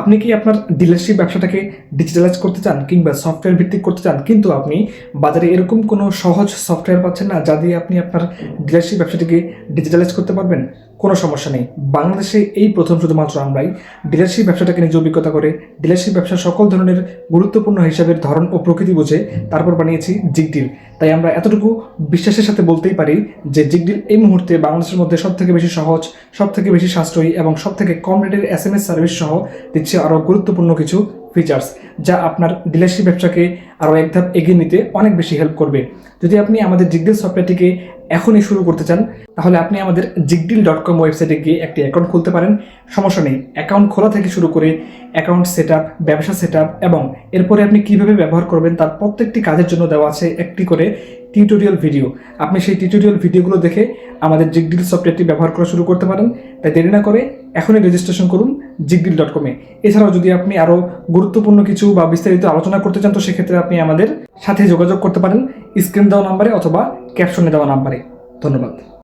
আপনি কি আপনার ডিলারশিপ ব্যবসাটাকে ডিজিটালাইজ করতে চান কিংবা সফটওয়্যার ভিত্তিক করতে চান, কিন্তু আপনি বাজারে এরকম কোনো সহজ সফটওয়্যার পাচ্ছেন না যা দিয়ে আপনি আপনার ডিলারশিপ ব্যবসাটিকে ডিজিটালাইজ করতে পারবেন? কোনো সমস্যা নেই। বাংলাদেশে এই প্রথম শুধুমাত্র আমরাই ডিলারশিপ ব্যবসাটাকে নিজে অভিজ্ঞতা করে ডিলারশিপ ব্যবসার সকল ধরনের গুরুত্বপূর্ণ হিসাবের ধরন ও প্রকৃতি বুঝে তারপর বানিয়েছি জিগডিল। তাই আমরা এতটুকু বিশ্বাসের সাথে বলতেই পারি যে জিগডিল এই মুহূর্তে বাংলাদেশের মধ্যে সবথেকে বেশি সহজ, সবথেকে বেশি সাশ্রয়ী এবং সবথেকে কম রেটের SMS সার্ভিস সহ দিচ্ছে আরও গুরুত্বপূর্ণ কিছু ফিচার্স, যা আপনার ডিলারশিপ ব্যবসাকে আরও এক ধাপ এগিয়ে নিতে অনেক বেশি হেল্প করবে। যদি আপনি আমাদের জিগডিল সফটওয়্যারটিকে এখনই শুরু করতে চান, তাহলে আপনি আমাদের jigdeal.com ওয়েবসাইটে গিয়ে একটি অ্যাকাউন্ট খুলতে পারেন। সমস্যা নেই, অ্যাকাউন্ট খোলা থেকে শুরু করে অ্যাকাউন্ট সেট আপ, ব্যবসা সেট আপ এবং এরপরে আপনি কীভাবে ব্যবহার করবেন তার প্রত্যেকটি কাজের জন্য দেওয়া আছে একটি করে টিউটোরিয়াল ভিডিও। আপনি সেই টিউটোরিয়াল ভিডিওগুলো দেখে আমাদের জিগডিল সফটওয়্যারটি ব্যবহার করা শুরু করতে পারেন। তাই দেরি না করে এখনই রেজিস্ট্রেশন করুন jigdeal.com-এ। এছাড়াও যদি আপনি আরও গুরুত্বপূর্ণ কিছু বা বিস্তারিত আলোচনা করতে চান, তো সেক্ষেত্রে আপনি আমাদের সাথে যোগাযোগ করতে পারেন স্ক্রিন দেওয়া নাম্বারে অথবা ক্যাপশনে দেওয়া নাম্বারে। ধন্যবাদ।